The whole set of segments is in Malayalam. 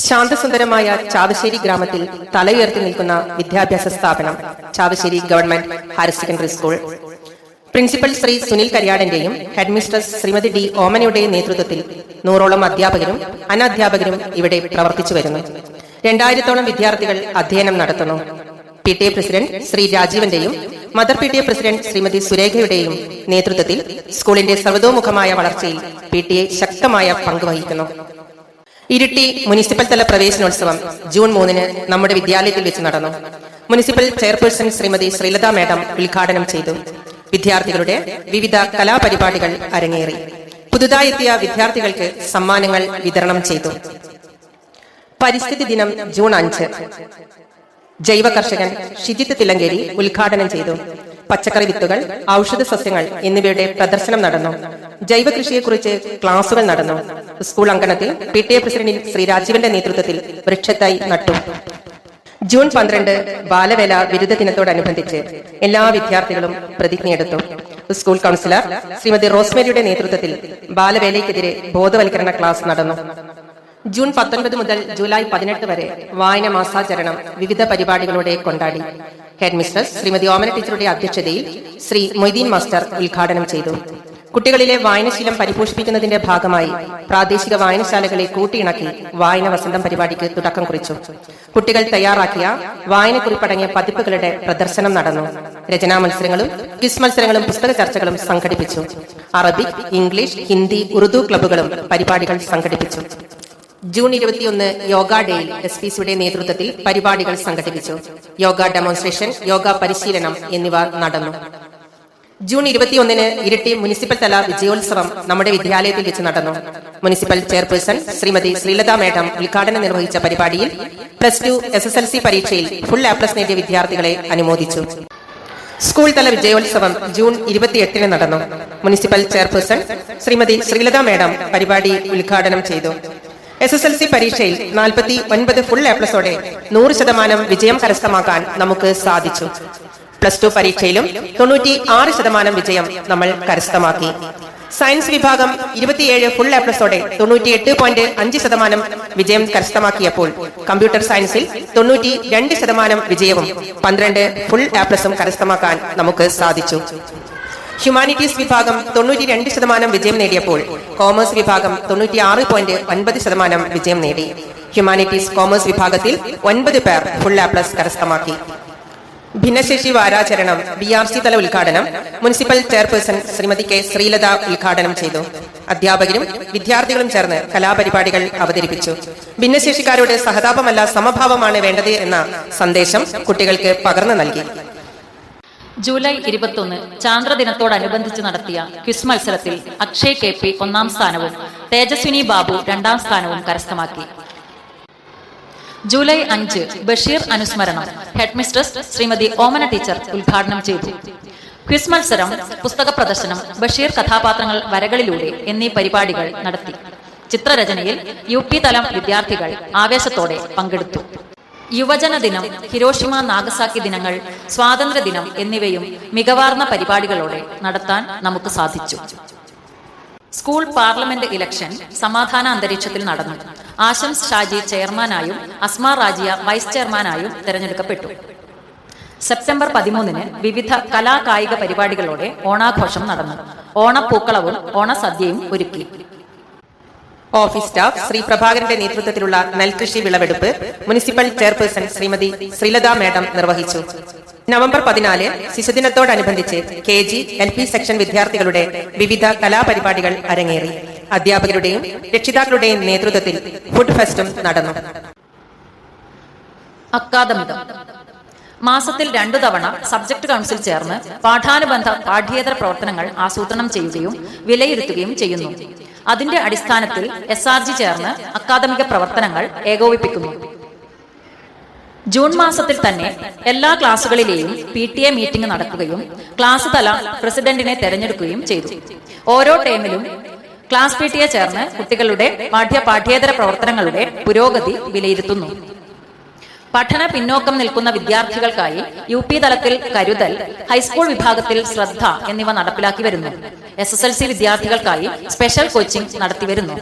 ശാന്തസുന്ദരമായ ചാവശ്ശേരി ഗ്രാമത്തിൽ തലയുയർത്തി നിൽക്കുന്ന വിദ്യാഭ്യാസ സ്ഥാപനം Chavassery government higher secondary school. Principal Shri Sunil കരിയാടന്റെയും ഹെഡ്മിസ്ട്രസ് ശ്രീമതി ഡി ഓമനയുടെയും നേതൃത്വത്തിൽ 100ഓളം അധ്യാപകരും അനധ്യാപകരും ഇവിടെ പ്രവർത്തിച്ചു വരുന്നു. 2000ഓളം വിദ്യാർത്ഥികൾ അധ്യയനം നടത്തുന്നു. PTA പ്രസിഡന്റ് ശ്രീ രാജീവന്റെയും മദർ PTA പ്രസിഡന്റ് ശ്രീമതി സുരേഖയുടെയും നേതൃത്വത്തിൽ സ്കൂളിന്റെ സർവതോമുഖമായ വളർച്ചയിൽ PTA ശക്തമായ പങ്കുവഹിക്കുന്നു. ഇരിട്ടി മുനിസിപ്പൽ തല പ്രവേശനോത്സവം ജൂൺ 3 നമ്മുടെ വിദ്യാലയത്തിൽ വെച്ച് നടന്നു. Municipal chairperson Shrimati Sreelatha madam ഉദ്ഘാടനം ചെയ്തു. വിദ്യാർത്ഥികളുടെ വിവിധ കലാപരിപാടികൾ അരങ്ങേറി. പുതുതായി എത്തിയ വിദ്യാർത്ഥികൾക്ക് സമ്മാനങ്ങൾ വിതരണം ചെയ്തു. പരിസ്ഥിതി ദിനം ജൂൺ 5 ജൈവ കർഷകൻ ഷിജിത്ത് തില്ലങ്കേരി ഉദ്ഘാടനം ചെയ്തു. പച്ചക്കറി വിത്തുകൾ, ഔഷധ സസ്യങ്ങൾ എന്നിവയുടെ പ്രദർശനം നടന്നു. ജൈവ കൃഷിയെക്കുറിച്ച് ക്ലാസുകൾ നടന്നു. സ്കൂൾ അങ്കണത്തിൽ PTA പ്രസിഡന്റ് ശ്രീ രാജീവന്റെ നേതൃത്വത്തിൽ വൃക്ഷത്തൈ നട്ടു. ജൂൺ 12 ബാലവേല വിരുദ്ധ ദിനത്തോടനുബന്ധിച്ച് എല്ലാ വിദ്യാർത്ഥികളും പ്രതിജ്ഞയെടുത്തു. സ്കൂൾ കൗൺസിലർ ശ്രീമതി റോസ്മേരിയുടെ നേതൃത്വത്തിൽ ബാലവേലയ്ക്കെതിരെ ബോധവൽക്കരണ ക്ലാസ് നടന്നു. ജൂൺ 19 മുതൽ ജൂലൈ 18 വരെ വായന മാസാചരണം വിവിധ പരിപാടികളോടെ കൊണ്ടാടി. ഹെഡ്മിസ്ട്രസ് ശ്രീമതി ഓമന ടീച്ചറുടെ അധ്യക്ഷതയിൽ ശ്രീ മൊയ്തീൻ മാസ്റ്റർ ഉദ്ഘാടനം ചെയ്തു. കുട്ടികളിലെ വായനശീലം പരിപോഷിപ്പിക്കുന്നതിന്റെ ഭാഗമായി പ്രാദേശിക വായനശാലകളെ കൂട്ടിയിണക്കി വായന വസന്തം പരിപാടിക്ക് തുടക്കം കുറിച്ചു. കുട്ടികൾ തയ്യാറാക്കിയ വായനക്കുറിപ്പടങ്ങിയ പതിപ്പുകളുടെ പ്രദർശനം നടന്നു. രചനാ മത്സരങ്ങളും ക്വിസ് മത്സരങ്ങളും പുസ്തക ചർച്ചകളും സംഘടിപ്പിച്ചു. അറബിക്, ഇംഗ്ലീഷ്, ഹിന്ദി, ഉറുദു ക്ലബ്ബുകളും പരിപാടികൾ സംഘടിപ്പിച്ചു. ജൂൺ 21 യോഗ ഡേയിൽ SPCയുടെ നേതൃത്വത്തിൽ പരിപാടികൾ സംഘടിപ്പിച്ചു. യോഗ ഡെമോൺസ്ട്രേഷൻ, യോഗ പരിശീലനം എന്നിവ നടന്നു. ജൂൺ 21 ഇരിട്ടി മുനിസിപ്പൽ തല വിജയോത്സവം നമ്മുടെ വിദ്യാലയത്തിൽ വെച്ച് നടന്നു. Municipal chairperson Shrimati Sreelatha madam ഉദ്ഘാടനം നിർവഹിച്ച പരിപാടിയിൽ +2 SSLC പരീക്ഷയിൽ ഫുൾ A+ നേടിയ വിദ്യാർത്ഥികളെ അനുമോദിച്ചു. സ്കൂൾ തല വിജയോത്സവം ജൂൺ 28 നടന്നു. Municipal chairperson Shrimati Sreelatha madam പരിപാടി ഉദ്ഘാടനം ചെയ്തു. SSLC പരീക്ഷയിൽ 49 ഫുൾ A+ഓടെ 100% വിജയം കരസ്ഥമാക്കാൻ നമുക്ക് സാധിച്ചു. +2 പരീക്ഷയിലും 96% വിജയം നമ്മൾ കരസ്ഥമാക്കി. സയൻസ് വിഭാഗം 27 ഫുൾ A+ഓടെ 98.5% വിജയം കരസ്ഥമാക്കിയപ്പോൾ കമ്പ്യൂട്ടർ സയൻസിൽ 92% വിജയവും 12 ഫുൾ A+ഉം കരസ്ഥമാക്കാൻ നമുക്ക് സാധിച്ചു. ഹ്യൂമാനിറ്റീസ് വിഭാഗം 92% വിജയം നേടിയപ്പോൾ കോമേഴ്സ് വിഭാഗം 96.9% വിജയം നേടി. ഹ്യൂമാനിറ്റീസ് കോമേഴ്സ് വിഭാഗത്തിൽ 9 പേർ ഫുൾ A+ കരസ്ഥമാക്കി. ഭിന്നശേഷി വാരാചരണം BRC തല ഉദ്ഘാടനം municipal chairperson Shrimati K Sreelatha ഉദ്ഘാടനം ചെയ്തു. അധ്യാപകരും വിദ്യാർത്ഥികളും ചേർന്ന് കലാപരിപാടികൾ അവതരിപ്പിച്ചു. ഭിന്നശേഷിക്കാരുടെ സഹതാപമല്ല സമഭാവമാണ് വേണ്ടത് എന്ന സന്ദേശം കുട്ടികൾക്ക് പകർന്നു നൽകി. ജൂലൈ 21 ചാന്ദ്രദിനത്തോടനുബന്ധിച്ച് നടത്തിയ ക്വിസ് മത്സരത്തിൽ അക്ഷയ് KP 1ാം സ്ഥാനവും തേജസ്വിനി ബാബു 2ാം സ്ഥാനവും കരസ്ഥമാക്കി. ജൂലൈ 5 ബഷീർ അനുസ്മരണം ഹെഡ്മിസ്ട്രസ് ശ്രീമതി ഓമന ടീച്ചർ ഉദ്ഘാടനം ചെയ്തു. ക്വിസ് മത്സരം, പുസ്തക പ്രദർശനം, ബഷീർ കഥാപാത്രങ്ങൾ വരകളിലൂടെ എന്നീ പരിപാടികൾ നടത്തി. ചിത്രരചനയിൽ UP തലം വിദ്യാർത്ഥികൾ ആവേശത്തോടെ പങ്കെടുത്തു. യുവജന ദിനം, ഹിരോഷിമ നാഗസാക്കി ദിനങ്ങൾ, സ്വാതന്ത്ര്യദിനം എന്നിവയും മികവാർന്ന പരിപാടികളോടെ നടത്താൻ നമുക്ക് സാധിച്ചു. സ്കൂൾ പാർലമെന്റ് ഇലക്ഷൻ സമാധാന അന്തരീക്ഷത്തിൽ നടന്നു. ആശംസ് ഷാജി ചെയർമാനായും അസ്മ റാജിയ വൈസ് ചെയർമാനായും തെരഞ്ഞെടുക്കപ്പെട്ടു. സെപ്റ്റംബർ 13 വിവിധ കലാകായിക പരിപാടികളോടെ ഓണാഘോഷം നടന്നു. ഓണപ്പൂക്കളവും ഓണസദ്യയും ഒരുക്കി. ഓഫീസ് സ്റ്റാഫ് ശ്രീ പ്രഭാകരന്റെ നേതൃത്വത്തിലുള്ള നെൽകൃഷി വിളവെടുപ്പ് municipal chairperson Shrimati Sreelatha madam നിർവഹിച്ചു. നവംബർ 14 ശിശുദിനത്തോടനുബന്ധിച്ച് KG LP സെക്ഷൻ വിദ്യാർത്ഥികളുടെ വിവിധ കലാപരിപാടികൾ അരങ്ങേറി. അധ്യാപകരുടെയും രക്ഷിതാക്കളുടെയും നേതൃത്വത്തിൽ ഫുഡ് ഫെസ്റ്റും നടന്നു. അക്കാദമികം മാസത്തിൽ 2 തവണ സബ്ജക്ട് കൗൺസിൽ ചേർന്ന് പാഠാനുബന്ധ പാഠ്യേതര പ്രവർത്തനങ്ങൾ ആസൂത്രണം ചെയ്യുകയും വിലയിരുത്തുകയും ചെയ്യുന്നു. അതിന്റെ അടിസ്ഥാനത്തിൽ SRG ചേർന്ന് അക്കാദമിക പ്രവർത്തനങ്ങൾ ഏകോപിപ്പിക്കുന്നു. ജൂൺ മാസത്തിൽ തന്നെ എല്ലാ ക്ലാസുകളിലെയും PTA മീറ്റിംഗ് നടക്കുകയും ക്ലാസ് തല പ്രസിഡന്റിനെ തെരഞ്ഞെടുക്കുകയും ചെയ്തു. ഓരോ ടേമിലും ക്ലാസ് PTA ചേർന്ന് കുട്ടികളുടെ പാഠ്യേതര പ്രവർത്തനങ്ങളുടെ പുരോഗതി വിലയിരുത്തുന്നു. പഠന പിന്നോക്കം നിൽക്കുന്ന വിദ്യാർത്ഥികൾക്കായി UP തലത്തിൽ കരുതൽ, ഹൈസ്കൂൾ വിഭാഗത്തിൽ ശ്രദ്ധ എന്നിവ നടപ്പിലാക്കി വരുന്നു. SSLC വിദ്യാർത്ഥികൾക്കായി സ്പെഷ്യൽ കോച്ചിംഗ് നടത്തിവരുന്നു.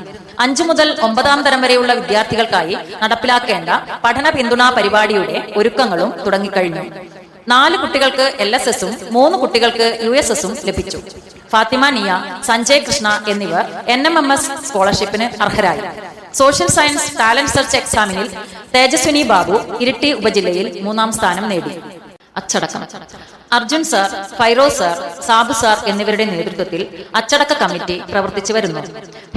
5 മുതൽ 9 തരം വരെയുള്ള വിദ്യാർത്ഥികൾക്കായി നടപ്പിലാക്കേണ്ട പഠന പിന്തുണാ പരിപാടിയുടെ ഒരുക്കങ്ങളും തുടങ്ങിക്കഴിഞ്ഞു. 4 കുട്ടികൾക്ക് LSSഉം 3 കുട്ടികൾക്ക് USSഉം ലഭിച്ചു. ഫാത്തിമ നിയ, സഞ്ജയ് കൃഷ്ണ എന്നിവർ NMMS സ്കോളർഷിപ്പിന് അർഹരായി. സോഷ്യൽ സയൻസ് ടാലന്റ് സെർച്ച് എക്സാമിനിൽ തേജസ്വിനി ബാബു ഇരിട്ടി ഉപജില്ലയിൽ 3ാം സ്ഥാനം നേടി. അച്ചടക്കം. Arjun sir, Firoz sir, Sabu sir എന്നിവരുടെ നേതൃത്വത്തിൽ അച്ചടക്ക കമ്മിറ്റി പ്രവർത്തിച്ചു വരുന്നു.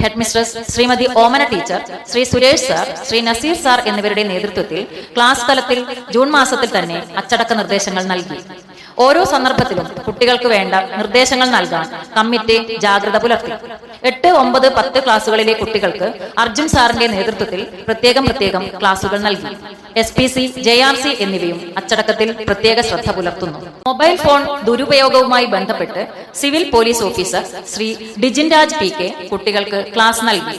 Headmistress Shrimati Omana teacher, Shri Suresh sir, Shri Nazeer sir എന്നിവരുടെ നേതൃത്വത്തിൽ ക്ലാസ് തലത്തിൽ ജൂൺ മാസത്തിൽ തന്നെ അച്ചടക്ക നിർദ്ദേശങ്ങൾ നൽകി. ഓരോ സന്ദർഭത്തിലും കുട്ടികൾക്ക് വേണ്ട നിർദ്ദേശങ്ങൾ നൽകാൻ കമ്മിറ്റി ജാഗ്രത പുലർത്തി. 8, 9, 10 ക്ലാസുകളിലെ കുട്ടികൾക്ക് അർജുൻ സാറിന്റെ നേതൃത്വത്തിൽ പ്രത്യേകം ക്ലാസുകൾ നൽകി. SPC, JRC എന്നിവയും അച്ചടക്കത്തിൽ പ്രത്യേക ശ്രദ്ധ പുലർത്തുന്നു. മൊബൈൽ ഫോൺ ദുരുപയോഗവുമായി ബന്ധപ്പെട്ട് civil police officer Shri Dijin Raj PK കുട്ടികൾക്ക് ക്ലാസ് നൽകി.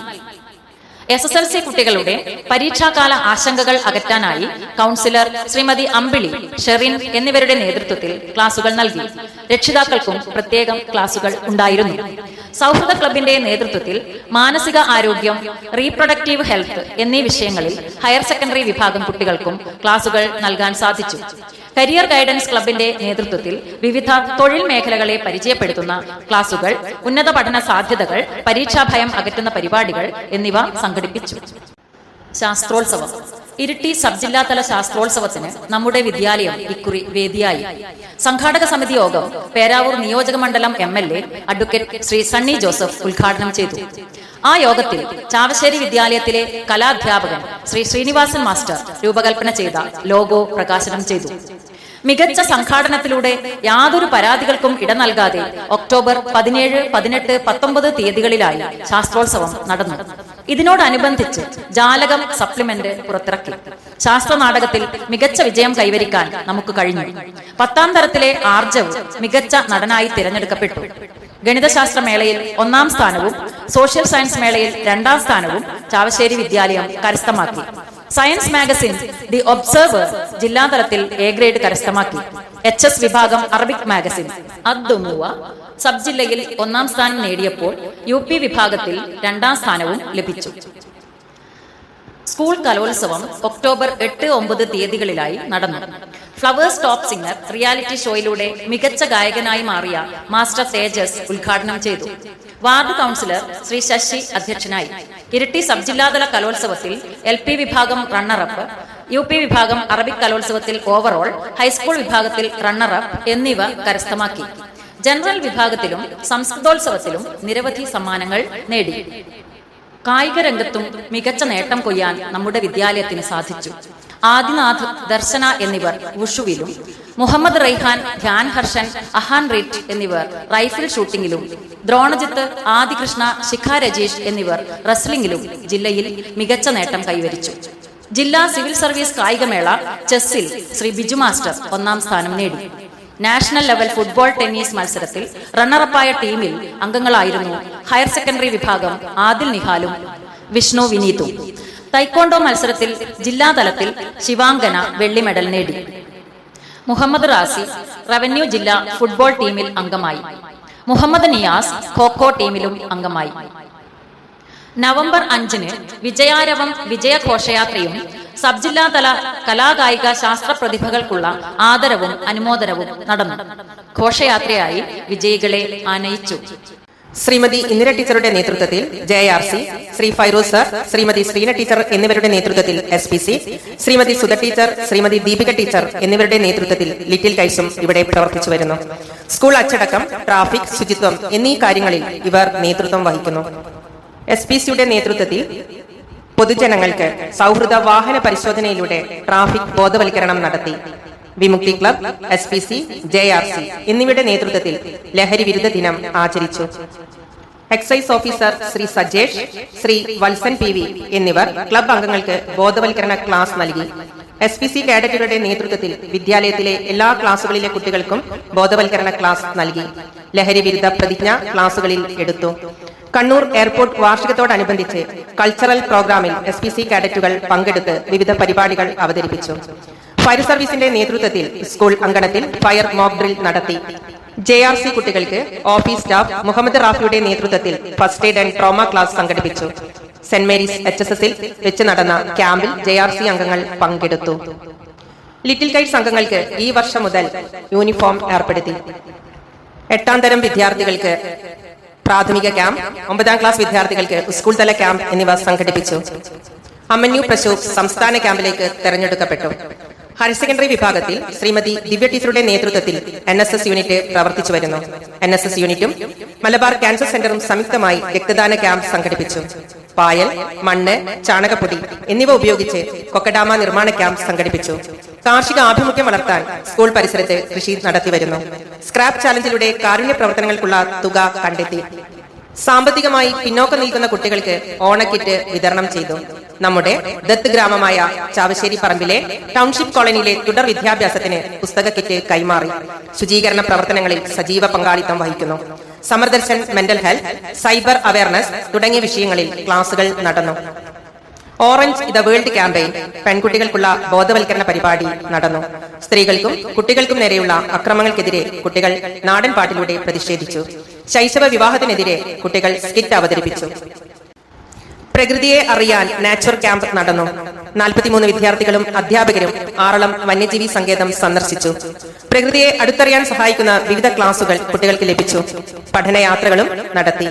SSLC കുട്ടികളുടെ പരീക്ഷാകാല ആശങ്കകൾ അകറ്റാനായി കൗൺസിലർ ശ്രീമതി അമ്പിളി, ഷെറിൻ എന്നിവരുടെ നേതൃത്വത്തിൽ ക്ലാസുകൾ നൽകി. രക്ഷിതാക്കൾക്കും പ്രത്യേകം ക്ലാസുകൾ ഉണ്ടായിരുന്നു. സൗഹൃദ ക്ലബിന്റെ നേതൃത്വത്തിൽ മാനസിക ആരോഗ്യം, റീപ്രൊഡക്റ്റീവ് ഹെൽത്ത് എന്നീ വിഷയങ്ങളിൽ ഹയർ സെക്കൻഡറി വിഭാഗം കുട്ടികൾക്കും ക്ലാസുകൾ നൽകാൻ സാധിച്ചു. കരിയർ ഗൈഡൻസ് ക്ലബിന്റെ നേതൃത്വത്തിൽ വിവിധ തൊഴിൽ മേഖലകളെ പരിചയപ്പെടുത്തുന്ന ക്ലാസുകൾ, ഉന്നത പഠന സാധ്യതകൾ, പരീക്ഷാഭയം അകറ്റുന്ന പരിപാടികൾ എന്നിവ സംഘടിപ്പിച്ചു. ശാസ്ത്രോത്സവം. ഇരിട്ടി സബ് ജില്ലാതല ശാസ്ത്രോത്സവത്തിന് നമ്മുടെ വിദ്യാലയം ഇക്കുറി വേദിയായി. സംഘാടക സമിതി യോഗം പേരാവൂർ നിയോജക മണ്ഡലം MLA അഡ്വക്കേറ്റ് ശ്രീ സണ്ണി ജോസഫ് ഉദ്ഘാടനം ചെയ്തു. ആ യോഗത്തിൽ ചാവശ്ശേരി വിദ്യാലയത്തിലെ കലാധ്യാപകൻ ശ്രീ ശ്രീനിവാസൻ മാസ്റ്റർ രൂപകൽപ്പന ചെയ്ത ലോഗോ പ്രകാശനം ചെയ്തു. മികച്ച സംഘാടനത്തിലൂടെ യാതൊരു പരാതികൾക്കും ഇട നൽകാതെ ഒക്ടോബർ 17, 18, 19 തീയതികളിലായി ശാസ്ത്രോത്സവം നടന്നു. ഇതിനോടനുബന്ധിച്ച് ജാലകം സപ്ലിമെന്റ് പുറത്തിറക്കി. ശാസ്ത്ര നാടകത്തിൽ മികച്ച വിജയം കൈവരിക്കാൻ നമുക്ക് കഴിഞ്ഞു. 10ാം തരത്തിലെ ആർജവ് മികച്ച നടനായി തിരഞ്ഞെടുക്കപ്പെട്ടു. ഗണിതശാസ്ത്ര മേളയിൽ 1ാം സ്ഥാനവും സോഷ്യൽ സയൻസ് മേളയിൽ 2ാം സ്ഥാനവും ചാവശ്ശേരി വിദ്യാലയം കരസ്ഥമാക്കി. സയൻസ് മാഗസിൻ ദി ഒബ്സർവർ ജില്ലാതലത്തിൽ A ഗ്രേഡ് കരസ്ഥമാക്കി. HS വിഭാഗം അറബിക് മാഗസിൻ അദ്ദുമുവ സബ് ജില്ലയിൽ 1ാം സ്ഥാനം നേടിയപ്പോൾ UP വിഭാഗത്തിൽ 2ാം സ്ഥാനവും ലഭിച്ചു. സ്കൂൾ കലോത്സവം ഒക്ടോബർ 8, 9 തീയതികളിലായി നടന്നു. ഫ്ലവേഴ്സ് ടോപ്പ് സിംഗർ റിയാലിറ്റി ഷോയിലൂടെ മികച്ച ഗായകനായി മാറിയ മാസ്റ്റർ തേജസ് ഉദ്ഘാടനം ചെയ്തു. വാർഡ് കൗൺസിലർ ശ്രീ ശശി അധ്യക്ഷനായി. ഇരിട്ടി സബ് ജില്ലാതല കലോത്സവത്തിൽ LP വിഭാഗം റണ്ണറപ്പ്, UP വിഭാഗം അറബിക് കലോത്സവത്തിൽ ഓവറോൾ, ഹൈസ്കൂൾ വിഭാഗത്തിൽ റണ്ണറപ്പ് എന്നിവ കരസ്ഥമാക്കി. ജനറൽ വിഭാഗത്തിലും സംസ്കൃതോത്സവത്തിലും നിരവധി സമ്മാനങ്ങൾ നേടി. കായിക രംഗത്തും മികച്ച നേട്ടം കൊയ്യാൻ നമ്മുടെ വിദ്യാലയത്തിന് സാധിച്ചു. ആദിനാഥ്, ദർശന എന്നിവർ വുഷുവിലും, മുഹമ്മദ് റൈഹാൻ, ധ്യാൻ ഹർഷൻ, അഹാൻ റീറ്റ് എന്നിവർ റൈഫിൾ ഷൂട്ടിംഗിലും, ദ്രോണജിത്ത്, ആദികൃഷ്ണ, ശിഖ രജീഷ് എന്നിവർ റെസ്ലിംഗിലും ജില്ലയിൽ മികച്ച നേട്ടം കൈവരിച്ചു. ജില്ലാ സിവിൽ സർവീസ് കായികമേള ചെസ്സിൽ ശ്രീ ബിജു മാസ്റ്റർ 1ാം സ്ഥാനം നേടി. നാഷണൽ ലെവൽ ഫുട്ബോൾ ടെന്നീസ് മത്സരത്തിൽ റണ്ണറപ്പായ ടീമിൽ അംഗങ്ങളായിരുന്നു ഹയർ സെക്കൻഡറി വിഭാഗം ആദിൽ നിഹാലും വിഷ്ണു വിനീതും. തൈക്കോണ്ടോ മത്സരത്തിൽ ജില്ലാതലത്തിൽ ശിവാങ്കന വെള്ളി മെഡൽ നേടി. മുഹമ്മദ് റാസി റവന്യൂ ജില്ലാ ഫുട്ബോൾ ടീമിൽ അംഗമായി. മുഹമ്മദ് നിയാസ് ഖോഖോ ടീമിലും അംഗമായി. നവംബർ 5-ന് വിജയാരവം വിജയഘോഷയാത്രയും സബ് ജില്ലാതല കലാകായിക ശാസ്ത്ര പ്രതിഭകൾക്കുള്ള ആദരവും അനുമോദനവും നടന്നു. ഘോഷയാത്രയായി വിജയികളെ ആനയിച്ചു. ശ്രീമതി ഇന്ദിര ടീച്ചറുടെ നേതൃത്വത്തിൽ JRC, ശ്രീ ഫൈറോസ് സർ, ശ്രീമതി ശ്രീന ടീച്ചർ എന്നിവരുടെ നേതൃത്വത്തിൽ SPC, Shrimati Sudha teacher, Shrimati Deepika teacher എന്നിവരുടെ നേതൃത്വത്തിൽ ലിറ്റിൽ കൈറ്റ്സും ഇവിടെ പ്രവർത്തിച്ചു വരുന്നു. സ്കൂൾ അച്ചടക്കം, ട്രാഫിക്, ശുചിത്വം എന്നീ കാര്യങ്ങളിൽ ഇവർ നേതൃത്വം വഹിക്കുന്നു. SPCയുടെ നേതൃത്വത്തിൽ പൊതുജനങ്ങൾക്ക് സൗഹൃദ വാഹന പരിശോധനയിലൂടെ ട്രാഫിക് ബോധവൽക്കരണം നടത്തി. വിമുക്തി ക്ലബ്, SPC, JRC എന്നിവയുടെ നേതൃത്വത്തിൽ ലഹരി വിരുദ്ധ ദിനം ആചരിച്ചു. Excise officer Shri Sajesh, Shri Valsan PV എന്നിവർ ക്ലബ് അംഗങ്ങൾക്ക് ബോധവൽക്കരണ ക്ലാസ് നൽകി. SPC കാഡറ്റുകളുടെ നേതൃത്വത്തിൽ വിദ്യാലയത്തിലെ എല്ലാ ക്ലാസുകളിലെ കുട്ടികൾക്കും ബോധവൽക്കരണ ക്ലാസ് നൽകി. ലഹരി വിരുദ്ധ പ്രതിജ്ഞ ക്ലാസുകളിൽ എടുത്തു. കണ്ണൂർ എയർപോർട്ട് വാർഷികത്തോടനുബന്ധിച്ച് കൾച്ചറൽ പ്രോഗ്രാമിൽ SPC കാഡറ്റുകൾ പങ്കെടുത്ത് വിവിധ പരിപാടികൾ അവതരിപ്പിച്ചു. ഫയർ സർവീസിന്റെ നേതൃത്വത്തിൽ സ്കൂൾ അങ്കണത്തിൽ ഫയർ മോക്ക് ഡ്രിൽ നടത്തി. JRC കുട്ടികൾക്ക് ഓഫീസ് സ്റ്റാഫ് മുഹമ്മദ് റാഫിയുടെ നേതൃത്വത്തിൽ first aid and trauma class സംഘടിപ്പിച്ചു. സെന്റ് മേരീസ് HSSൽ വെച്ച് നടന്ന ക്യാമ്പിൽ JRC അംഗങ്ങൾ പങ്കെടുത്തു. ലിറ്റിൽ കൈറ്റ്സ് അംഗങ്ങൾക്ക് ഈ വർഷം മുതൽ യൂണിഫോം ഏർപ്പെടുത്തി. 8ാം തരം വിദ്യാർത്ഥികൾക്ക് പ്രാഥമിക ക്യാമ്പ്, 9ാം ക്ലാസ് വിദ്യാർത്ഥികൾക്ക് സ്കൂൾ തല ക്യാമ്പ് എന്നിവ സംഘടിപ്പിച്ചു. അമ്മന്യു പ്രശോഭ് സംസ്ഥാന ക്യാമ്പിലേക്ക് തെരഞ്ഞെടുക്കപ്പെട്ടു. ഹയർ സെക്കൻഡറി വിഭാഗത്തിൽ ശ്രീമതി ദിവ്യ ടീച്ചറുടെ നേതൃത്വത്തിൽ NSS യൂണിറ്റ് പ്രവർത്തിച്ചു വരുന്നു. NSS യൂണിറ്റും മലബാർ ക്യാൻസർ സെന്ററും സംയുക്തമായി രക്തദാന ക്യാമ്പ് സംഘടിപ്പിച്ചു. പായൽ, മണ്ണ്, ചാണകപ്പൊടി എന്നിവ ഉപയോഗിച്ച് കൊക്കഡാമ നിർമ്മാണ ക്യാമ്പ് സംഘടിപ്പിച്ചു. കാർഷിക ആഭിമുഖ്യം വളർത്താൻ സ്കൂൾ പരിസരത്ത് കൃഷി നടത്തിവരുന്നു. സ്ക്രാപ്പ് ചാലഞ്ചിലൂടെ കാരുണ്യ പ്രവർത്തനങ്ങൾക്കുള്ള തുക കണ്ടെത്തി. സാമ്പത്തികമായി പിന്നോക്കം നിൽക്കുന്ന കുട്ടികൾക്ക് ഓണക്കിറ്റ് വിതരണം ചെയ്തു. നമ്മുടെ ദത്ത് ഗ്രാമമായ ചാവശ്ശേരി പറമ്പിലെ ടൗൺഷിപ്പ് കോളനിയിലെ തുടർ വിദ്യാഭ്യാസത്തിന് പുസ്തക കിറ്റ് കൈമാറി. ശുചീകരണ പ്രവർത്തനങ്ങളിൽ സജീവ പങ്കാളിത്തം വഹിക്കുന്നു. സമർദർശൻ മെന്റൽ ഹെൽത്ത്, സൈബർ അവയർനെസ് തുടങ്ങിയ വിഷയങ്ങളിൽ ക്ലാസുകൾ നടന്നു. ഓറഞ്ച് ദ വേൾഡ് ക്യാമ്പയിൻ പെൺകുട്ടികൾക്കുള്ള ബോധവൽക്കരണ പരിപാടി നടന്നു. സ്ത്രീകൾക്കും കുട്ടികൾക്കും നേരെയുള്ള അക്രമങ്ങൾക്കെതിരെ കുട്ടികൾ നാടൻ പാട്ടിലൂടെ പ്രതിഷേധിച്ചു. ശൈശവ വിവാഹത്തിനെതിരെ കുട്ടികൾ സ്കിറ്റ് അവതരിപ്പിച്ചു. പ്രകൃതിയെ അറിയാൻ നാച്ചുർ ക്യാമ്പ് നടന്നു. 43 വിദ്യാർത്ഥികളും അധ്യാപകരും ആറളം വന്യജീവി സങ്കേതം സന്ദർശിച്ചു. പ്രകൃതിയെ അടുത്തറിയാൻ സഹായിക്കുന്ന വിവിധ ക്ലാസുകൾ കുട്ടികൾക്ക് ലഭിച്ചു. പഠനയാത്രകളും നടത്തി.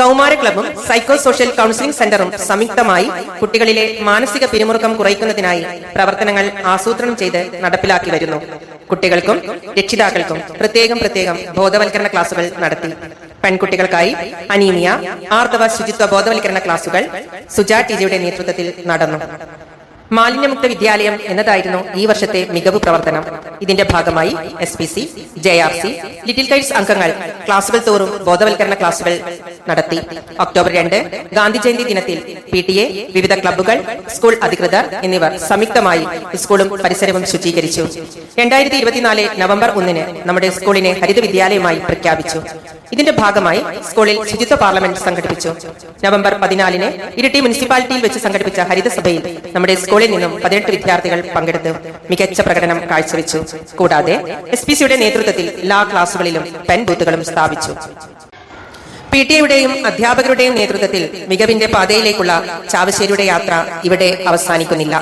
കൗമാര ക്ലബും സൈക്കോ സോഷ്യൽ കൗൺസിലിംഗ് സെന്ററും സംയുക്തമായി കുട്ടികളിലെ മാനസിക പിരിമുറുക്കം കുറയ്ക്കുന്നതിനായി പ്രവർത്തനങ്ങൾ ആസൂത്രണം ചെയ്ത് നടപ്പിലാക്കി വരുന്നു. കുട്ടികൾക്കും രക്ഷിതാക്കൾക്കും പ്രത്യേകം ബോധവൽക്കരണ ക്ലാസുകൾ നടത്തി. പെൺകുട്ടികൾക്കായി അനീമിയ, ആർത്തവ ശുചിത്വ ബോധവൽക്കരണ ക്ലാസുകൾ സുജ ടിജിയുടെ നേതൃത്വത്തിൽ നടന്നു. മാലിന്യമുക്ത വിദ്യാലയം എന്നതായിരുന്നു ഈ വർഷത്തെ മികവ് പ്രവർത്തനം. ഇതിന്റെ ഭാഗമായി SPC, JRC, ലിറ്റിൽ കൈറ്റ്സ് അംഗങ്ങൾ ക്ലാസുകൾ തോറും ബോധവൽക്കരണ ക്ലാസുകൾ നടത്തി. ഒക്ടോബർ 2 ഗാന്ധി ജയന്തി ദിനത്തിൽ PTA, വിവിധ ക്ലബ്ബുകൾ, സ്കൂൾ അധികൃതർ എന്നിവർ സംയുക്തമായി സ്കൂളും പരിസരവും ശുചീകരിച്ചു. 2024 നവംബർ 1 നമ്മുടെ സ്കൂളിനെ ഹരിത വിദ്യാലയമായി പ്രഖ്യാപിച്ചു. ഇതിന്റെ ഭാഗമായി സ്കൂളിൽ ശുചിത്വ പാർലമെന്റ് സംഘടിപ്പിച്ചു. നവംബർ 14 ഇരിട്ടി മുനിസിപ്പാലിറ്റിയിൽ വെച്ച് സംഘടിപ്പിച്ച ഹരിതസഭയിൽ നമ്മുടെ സ്കൂളിൽ നിന്നും 18 വിദ്യാർത്ഥികൾ പങ്കെടുത്ത് മികച്ച പ്രകടനം കാഴ്ചവെച്ചു. കൂടാതെ SPCയുടെ നേതൃത്വത്തിൽ എല്ലാ ക്ലാസുകളിലും പെൻ ബൂത്തുകളും സ്ഥാപിച്ചു. PTA യുടെയും അധ്യാപകരുടെയും നേതൃത്വത്തിൽ മികവിന്റെ പാതയിലേക്കുള്ള ചാവശ്ശേരിയുടെ യാത്ര ഇവിടെ അവസാനിക്കുന്നില്ല.